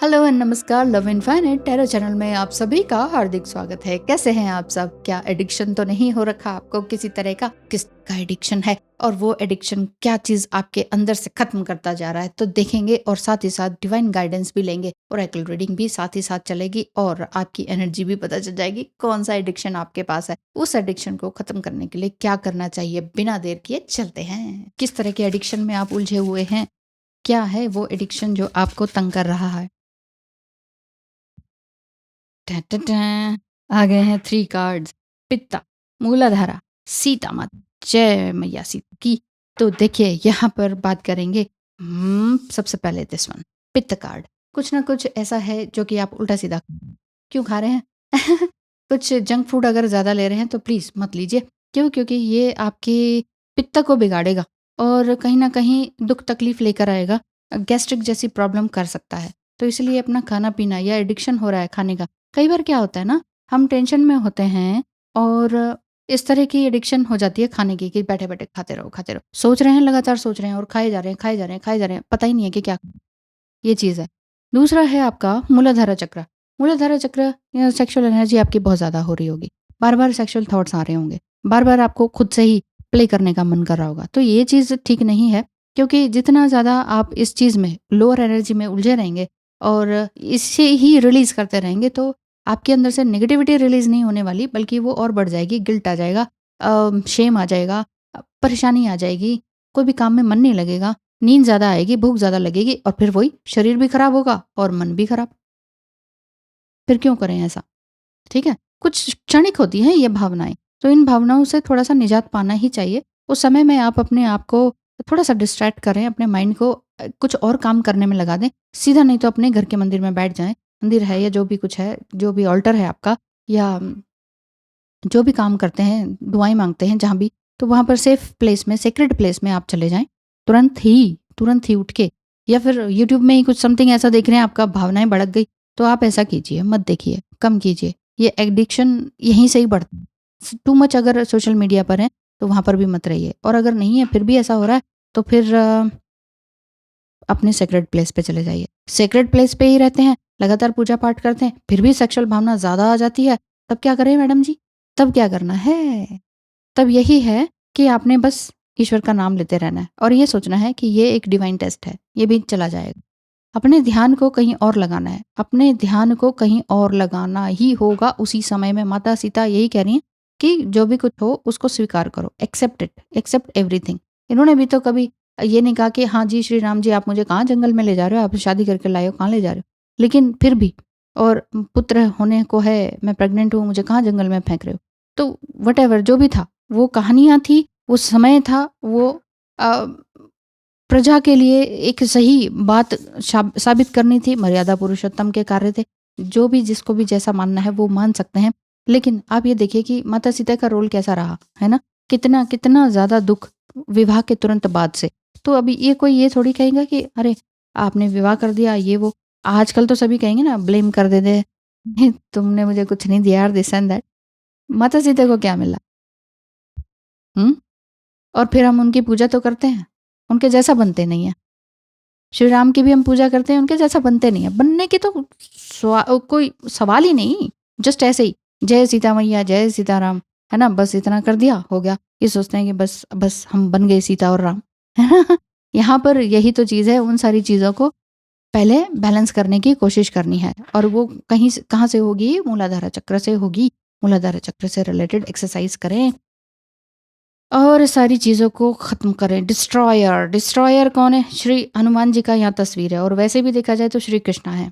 Hello and नमस्कार। Love infinite tarot channel में आप सभी का हार्दिक स्वागत है। कैसे हैं आप सब? क्या एडिक्शन तो नहीं हो रखा आपको किसी तरह का? किसका एडिक्शन है और वो एडिक्शन क्या चीज आपके अंदर से खत्म करता जा रहा है, तो देखेंगे और साथ ही साथ डिवाइन गाइडेंस भी लेंगे, ओरेकल रीडिंग भी साथ ही साथ चलेगी और आपकी एनर्जी भी पता चल जाएगी कौन सा एडिक्शन आपके पास है। उस एडिक्शन को खत्म करने के लिए क्या करना चाहिए, बिना देर किए चलते हैं। किस तरह के एडिक्शन में आप उलझे हुए हैं? क्या है वो एडिक्शन जो आपको तंग कर रहा है? टैं टैं टैं, आ गए हैं 3 कार्ड्स। पित्ता, मूलाधारा, सीता माता, जय मैया सीता की। तो देखिए यहाँ पर बात करेंगे सबसे पहले दिस वन, पित्त कार्ड। कुछ ना कुछ ऐसा है जो कि आप उल्टा-सीधा क्यों खा रहे हैं? कुछ जंक फूड अगर ज़्यादा ले रहे हैं तो प्लीज़ मत लीजिए। क्यों? क्योंकि ये आपके पित्त को बिगाड़ेगा और कहीं न कहीं दुःख तकलीफ़ लेकर आएगा। गैस्ट्रिक जैसी प्रॉब्लम कर सकता है। तो इसलिए अपना खाना-पीना या एडिक्शन हो रहा है खाने का, कई बार क्या होता है ना, हम टेंशन में होते हैं और इस तरह की एडिक्शन हो जाती है खाने की कि बैठे-बैठे खाते रहो, खाते रहो। सोच रहे हैं, लगातार सोच रहे हैं और खाए जा रहे हैं, खाए जा रहे हैं, खाए जा रहे हैं, पता ही नहीं है कि क्या ये चीज़ है। दूसरा है आपका मूलाधारा चक्र। मूलाधारा चक्र या सेक्सुअल एनर्जी आपकी बहुत ज़्यादा हो रही होगी। बार-बार सेक्सुअल थॉट्स आ रहे होंगे। बार-बार आपको खुद से ही प्ले करने का मन कर रहा होगा। तो ये चीज़ ठीक नहीं है, क्योंकि जितना ज़्यादा आप इस चीज़ में लोअर एनर्जी में उलझे रहेंगे और इसे ही रिलीज़ करते रहेंगे, तो आपके अंदर से नेगेटिविटी रिलीज़ नहीं होने वाली, बल्कि वो और बढ़ जाएगी, गिल्ट आ जाएगा, शेम आ जाएगा, परेशानी आ जाएगी, कोई भी काम में मन नहीं लगेगा, नींद ज़्यादा आएगी, भूख ज़्यादा लगेगी और फिर वही शरीर भी खराब होगा और मन भी खराब। फिर क्यों करें ऐसा? ठीक है? कुछ क्षणिक होती हैं ये भावनाएँ, तो इन भावनाओं से थोड़ा-सा निजात पाना ही चाहिए। उस समय में आप अपने आप को थोड़ा-सा डिस्ट्रैक्ट करें, अपने माइंड को कुछ और काम करने में लगा दें। सीधा नहीं तो अपने घर के मंदिर में बैठ जाएँ। मंदिर है या जो भी कुछ है, जो भी ऑल्टर है आपका, या जो भी काम करते हैं, दुआएँ माँगते हैं जहाँ भी, तो वहाँ पर सेफ प्लेस में, सेक्रेड प्लेस में आप चले जाएँ। तुरंत ही उठ के, या फिर यूट्यूब में ही कुछ समथिंग ऐसा देख रहे हैं, आपका भावनाएँ भड़क गई, तो आप ऐसा कीजिए, मत देखिए, कम कीजिए। ये एडिक्शन यहीं से ही बढ़ता है। टू मच अगर सोशल मीडिया पर हैं, तो वहाँ पर भी मत रहिए, और अगर नहीं है, फिर भी ऐसा हो रहा है, तो फिर अपने सेक्रेड प्लेस पे चले जाइए। सेक्रेड प्लेस पे ही रहते हैं, लगातार पूजा पाठ करते हैं, फिर भी सेक्सुअल भावना ज़्यादा आ जाती है, तब क्या करें मैडम जी? तब क्या करना है? तब यही है कि आपने बस ईश्वर का नाम लेते रहना है और ये सोचना है कि ये एक डिवाइन टेस्ट है, ये भी चला जाएगा। अपने ध्यान को कहीं और लगाना है, अपने ध्यान को कहीं और लगाना ही होगा उसी समय में। माता सीता यही कह रही हैं कि जो भी कुछ हो उसको स्वीकार करो, एक्सेप्ट इट, एक्सेप्ट एवरीथिंग। इन्होंने भी तो कभी ये नहीं कहा कि हाँ जी श्री राम जी, आप मुझे कहाँ जंगल में ले जा रहे हो, आप शादी करके लाए हो, कहाँ ले जा रहे हो? लेकिन फिर भी, और पुत्र होने को है, मैं प्रेग्नेंट हूँ, मुझे कहाँ जंगल में फेंक रहे हो? तो व्हाटएवर जो भी था, वो कहानियाँ थी, वो समय था, वो अ, प्रजा के लिए एक सही बात साबित करनी थी, मर्यादा पुरुषोत्तम के कार्य थे। जो भी जिसको भी जैसा मानना है वो मान सकते हैं। लेकिन आप ये देखिए कि माता सीता का रोल कैसा रहा, है ना? कितना कितना ज़्यादा दुःख विवाह के तुरंत बाद से। तो अभी ये कोई ये थोड़ी कहेगा कि अरे! आपने विवाह कर दिया ये वो। आजकल तो सभी कहेंगे ना, ब्लेम कर देते हैं, तुमने मुझे कुछ नहीं दिया यार, दिस एंड दैट। माता सीता को क्या मिला? हुँ? और फिर हम उनकी पूजा तो करते हैं, उनके जैसा बनते नहीं हैं। श्री राम की भी हम पूजा करते हैं, उनके जैसा बनते नहीं हैं। बनने की तो कोई सवाल ही नहीं। जस्ट ऐसे ही, जय सीता मैया, जय सीताराम, है ना? बस इतना कर दिया, हो गया। ये सोचते हैं कि बस बस हम बन गए सीता और राम, है ना? यहाँ पर यही तो चीज़ है, उन सारी चीज़ों को पहले बैलेंस करने की कोशिश करनी है, और वो कहीं से कहाँ से होगी? मूलाधारा चक्र से होगी। मूलाधारा चक्र से रिलेटेड एक्सरसाइज करें और सारी चीज़ों को ख़त्म करें। डिस्ट्रॉयर, डिस्ट्रॉयर कौन है? श्री हनुमान जी का यहाँ तस्वीर है, और वैसे भी देखा जाए तो श्री कृष्णा है।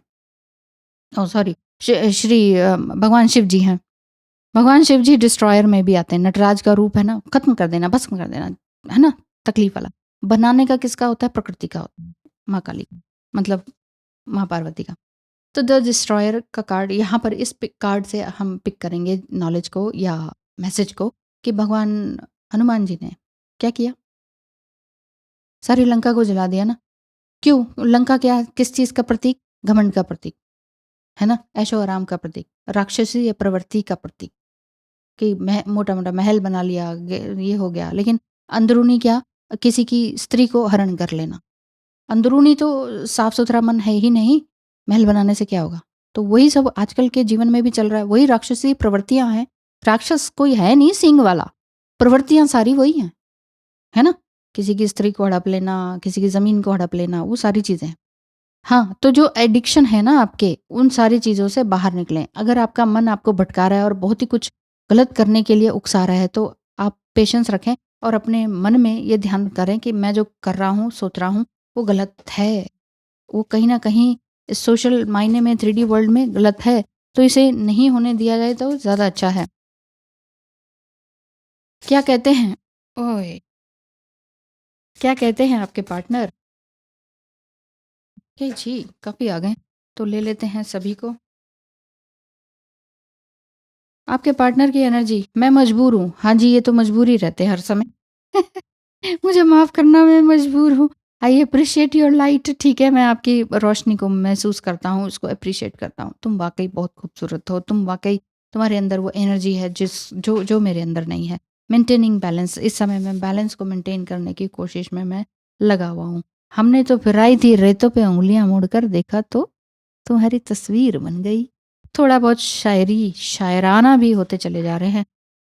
ओह सॉरी, श्री भगवान शिव जी हैं। भगवान शिव जी डिस्ट्रॉयर में भी आते हैं। नटराज का रूप है ना, ख़त्म कर देना, भस्म कर देना, है ना? तकलीफ़ वाला। बनाने का किसका होता है? प्रकृति का होता है, माँ काली का, मतलब माँ पार्वती का। तो द डिस्ट्रॉयर का कार्ड यहाँ पर, इस पिक कार्ड से हम पिक करेंगे नॉलेज को या मैसेज को, कि भगवान हनुमान जी ने क्या किया? सारी लंका को जला दिया ना। क्यों? लंका क्या, किस चीज़ का प्रतीक? घमंड का प्रतीक, है ना? ऐशो-आराम का प्रतीक, राक्षसी प्रवृत्ति का प्रतीक, कि मोटा-मोटा महल बना लिया, ये हो गया। लेकिन अंदरूनी क्या? किसी की स्त्री को हरण कर लेना। अंदरूनी तो साफ-सुथरा मन है ही नहीं, महल बनाने से क्या होगा? तो वही सब आजकल के जीवन में भी चल रहा है, वही राक्षसी प्रवृत्तियाँ हैं। राक्षस कोई है नहीं सींग वाला, प्रवृत्तियाँ सारी वही हैं, है ना? किसी की स्त्री को हड़प लेना, किसी की ज़मीन को हड़प लेना, वो सारी चीज़ें। हाँ, तो जो एडिक्शन है ना आपके, उन सारी चीज़ों से बाहर निकलें। अगर आपका मन आपको भटका रहा है और बहुत ही कुछ गलत करने के लिए उकसा रहा है, तो आप पेशेंस रखें और अपने मन में ये ध्यान करें कि मैं जो कर रहा हूँ, सोच रहा हूँ, वो गलत है। वो कहीं न कहीं इस सोशल मायने में 3D वर्ल्ड में गलत है, तो इसे नहीं होने दिया जाए तो ज़्यादा अच्छा है। क्या कहते हैं? ओए! क्या कहते हैं आपके पार्टनर? कि जी, काफ़ी आ गए, तो ले लेते हैं सभी को। आपके पार्टनर की एनर्जी, मैं मजबूर हूँ। हाँ जी, ये तो मजबूर ही रहते हैं हर समय। मुझे माफ़ करना मैं मजबूर हूँ। आई एप्रिशिएट योर लाइट ठीक है, मैं आपकी रोशनी को महसूस करता हूँ, उसको एप्रिशिएट करता हूँ। तुम वाक़ई बहुत खूबसूरत हो, तुम वाक़ई तुम्हारे अंदर वो एनर्जी है जो जो मेरे अंदर नहीं है। मेंटेनिंग बैलेंस इस समय मैं बैलेंस को मेंटेन करने की कोशिश में मैं लगा हुआ हूँ। हमने तो फिराई थी रेतों पे उँगलियाँ मोड़कर देखा तो तुम्हारी तस्वीर बन गई। थोड़ा बहुत शायरी, शायराना भी होते चले जा रहे हैं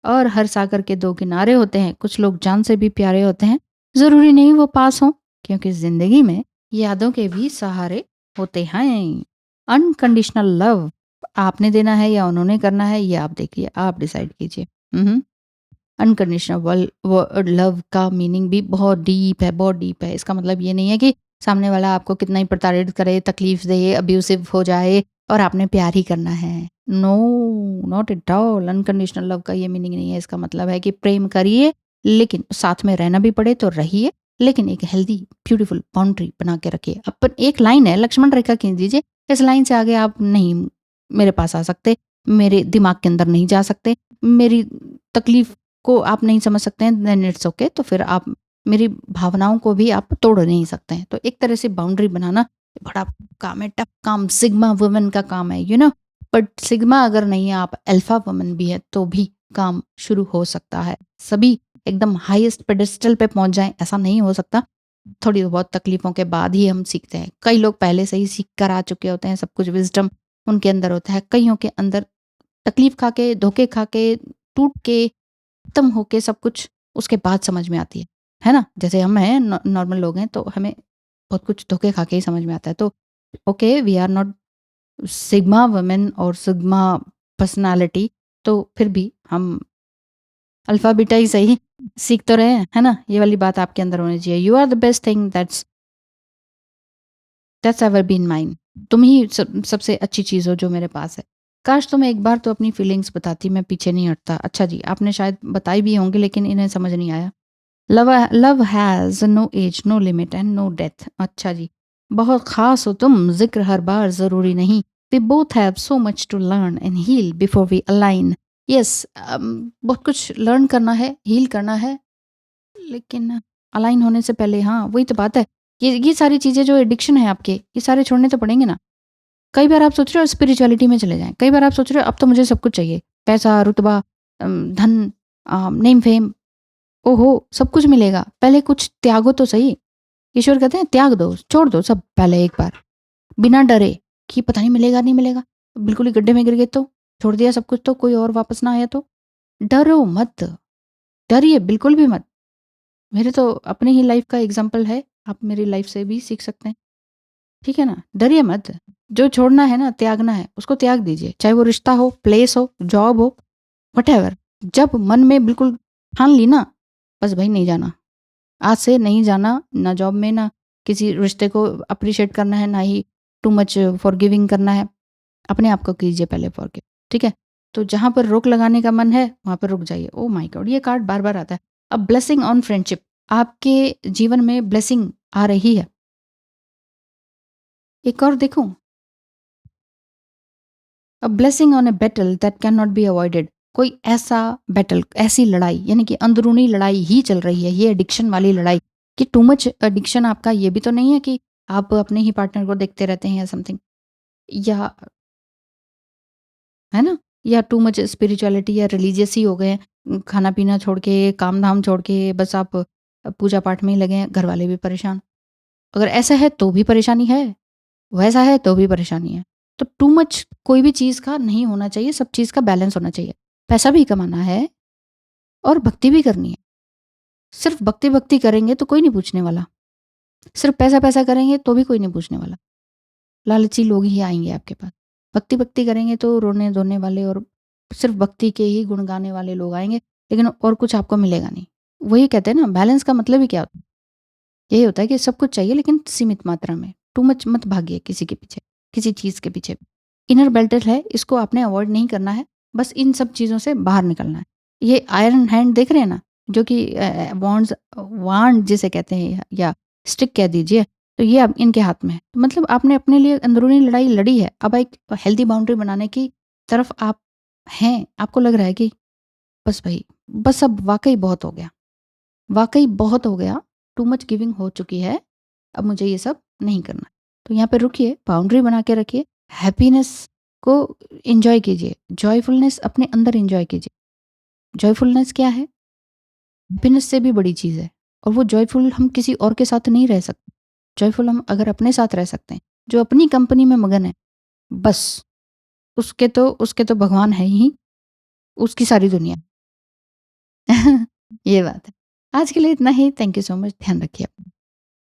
और हर सागर के 2 किनारे होते हैं। कुछ लोग जान से भी प्यारे होते हैं। ज़रूरी नहीं वो पास हों, क्योंकि ज़िंदगी में यादों के भी सहारे होते हैं। अनकंडीशनल लव आपने देना है या उन्होंने करना है, ये आप देखिए, आप डिसाइड कीजिए। हुँ, हुँ। अनकंडीशनल लव का मीनिंग भी बहुत डीप है, बहुत डीप है। इसका मतलब ये नहीं है कि सामने वाला आपको कितना ही प्रताड़ित करे, तकलीफ दे, अब्यूसिव हो जाए और आपने प्यार ही करना है। No, not at all. Unconditional love का ये मीनिंग नहीं है। इसका मतलब है कि प्रेम करिए, लेकिन साथ में रहना भी पड़े तो रहिए, लेकिन एक हेल्दी, ब्यूटीफुल बाउंड्री बना के रखिए। अपन एक लाइन है, लक्ष्मण रेखा खींच दीजिए। इस लाइन से आगे आप नहीं मेरे पास आ सकते, मेरे दिमाग के अंदर नहीं जा सकते, मेरी तकलीफ को आप नहीं समझ सकते हैं, देन इट्स ओके। तो फिर आप मेरी भावनाओं को भी आप तोड़ नहीं सकते हैं। तो एक तरह से बाउंड्री बनाना बड़ा काम है, टफ काम, सिग्मा वुमन का काम है, बट सिग्मा अगर नहीं है, आप अल्फा वुमन भी है, तो भी काम शुरू हो सकता है। सभी एकदम हाईएस्ट पेडेस्टल पे पहुंच जाएं, ऐसा नहीं हो सकता। थोड़ी बहुत तकलीफों के बाद ही हम सीखते हैं। कई लोग पहले से ही सीख कर आ चुके होते हैं, सब कुछ विजडम उनके अंदर होता है। कईयों के अंदर तकलीफ खा के, धोखे खा के, टूट के, खत्म होके सब कुछ उसके बाद समझ में आती है ना? जैसे हम हैं नॉर्मल लोग हैं, तो हमें बहुत कुछ धोखे खा के ही समझ में आता है। तो okay, we are not sigma women और सिग्मा पर्सनैलिटी, तो फिर भी हम अल्फा बीटा ही सही सीख तो रहे हैं, है ना? ये वाली बात आपके अंदर होनी चाहिए। You are the best thing that's ever been mine. तुम ही सबसे अच्छी चीज़ हो जो मेरे पास है। काश तुम एक बार तो अपनी फीलिंग्स बताती, मैं पीछे नहीं हटता। अच्छा जी, आपने शायद बताई भी होंगी लेकिन इन्हें समझ नहीं आया। Love love has no age, no limit and no death. अच्छा जी, बहुत ख़ास हो तुम, ज़िक्र हर बार ज़रूरी नहीं। We both have so much to learn and heal before we align. Yes, बहुत कुछ लर्न करना है, हील करना है, लेकिन अलाइन होने से पहले हाँ, वही तो बात है। ये सारी चीज़ें जो एडिक्शन है आपके, ये सारे छोड़ने तो पड़ेंगे ना। कई बार आप सोच रहे हो स्पिरिचुअलिटी में चले जाएँ। कई बार आप सोच रहे हो अब तो मुझे सब कुछ चाहिए। पैसा, रुतबा, धन, नेम फेम, ओहो! सब कुछ मिलेगा। पहले कुछ त्यागो तो सही। ईश्वर कहते हैं त्याग दो, छोड़ दो सब पहले एक बार। बिना डरे कि पता नहीं मिलेगा, नहीं मिलेगा। बिल्कुल ही गड्ढे में गिर गए तो? छोड़ दिया सब कुछ तो कोई और वापस ना आया तो? डरो मत, डरिए बिल्कुल भी मत। मेरे तो अपनी ही लाइफ़ का एग्ज़ाम्पल है। आप मेरी लाइफ़ से भी सीख सकते हैं। ठीक है ना? डरिए मत। जो छोड़ना है ना, त्यागना है, उसको त्याग दीजिए। चाहे वो रिश्ता हो, प्लेस हो, जॉब हो, व्हाटएवर। जब मन में बिल्कुल ठान ली ना, बस भई नहीं जाना। आज से नहीं जाना, ना जॉब में, ना किसी रिश्ते को अप्रिशिएट करना है, ना ही टू मच फॉरगिविंग करना है। अपने आप को कीजिए पहले फॉरगिव, ठीक है? तो जहाँ पर रोक लगाने का मन है, वहाँ पर रुक जाइए। Oh my God! ये कार्ड बार-बार आता है। अ ब्लेसिंग ऑन फ्रेंडशिप, आपके जीवन में ब्लेसिंग आ रही है। एक और देखूँ? A blessing on a battle that can not be avoided. कोई ऐसा बैटल, ऐसी लड़ाई, यानी कि अंदरूनी लड़ाई ही चल रही है, ये एडिक्शन वाली लड़ाई, कि टू मच एडिक्शन आपका ये भी तो नहीं है कि आप अपने ही पार्टनर को देखते रहते हैं या समथिंग, या है ना? या टू मच स्पिरिचुअलिटी या रिलीजियस ही हो गए हैं। खाना-पीना छोड़ के, काम-धाम छोड़ के बस आप पूजा-पाठ में ही लगे हैं, घर वाले भी परेशान। अगर ऐसा है तो भी परेशानी है। वैसा है तो भी परेशानी है। तो टू मच कोई भी चीज़ का नहीं होना चाहिए, सब चीज़ का बैलेंस होना चाहिए। पैसा भी कमाना है और भक्ति भी करनी है। सिर्फ़ भक्ति-भक्ति करेंगे तो कोई नहीं पूछने वाला। सिर्फ़ पैसा-पैसा करेंगे तो भी कोई नहीं पूछने वाला। लालची लोग ही आएँगे आपके पास। भक्ति-भक्ति करेंगे तो रोने-धोने वाले और सिर्फ़ भक्ति के ही गुण गाने वाले लोग आएँगे, लेकिन और कुछ आपको मिलेगा नहीं। वही कहते हैं ना, बैलेंस का मतलब ही क्या होता है? यही होता है कि सब कुछ चाहिए लेकिन सीमित मात्रा में। टू मच मत भागिए किसी के पीछे, किसी चीज़ के पीछे। इनर बैटल है, इसको आपने अवॉइड नहीं करना है, बस इन सब चीज़ों से बाहर निकलना है। ये आयरन हैंड देख रहे हैं ना, जो कि वॉन्ड्स वांड जिसे कहते हैं या स्टिक कह दीजिए, तो ये अब इनके हाथ में है। मतलब आपने अपने लिए अंदरूनी लड़ाई लड़ी है, अब एक हेल्दी बाउंड्री बनाने की तरफ आप हैं। आपको लग रहा है कि बस भई, बस अब वाक़ई बहुत हो गया। वाक़ई बहुत हो गया, टू मच गिविंग हो चुकी है, अब मुझे ये सब नहीं करना। तो यहाँ पे रुकिए, बाउंड्री बना के रखिए, हैप्पीनेस को एन्जॉय कीजिए, जॉयफुलनेस अपने अंदर एन्जॉय कीजिए। जॉयफुलनेस क्या है? हैप्पीनेस से भी बड़ी चीज़ है और वो जॉयफुल हम किसी और के साथ नहीं रह सकते। जॉयफुल हम अगर अपने साथ रह सकते हैं, जो अपनी कंपनी में मगन है, बस उसके तो भगवान है ही, उसकी सारी दुनिया। ये बात है। आज के लिए इतना ही, थैंक यू सो मच, ध्यान रखिए अपना।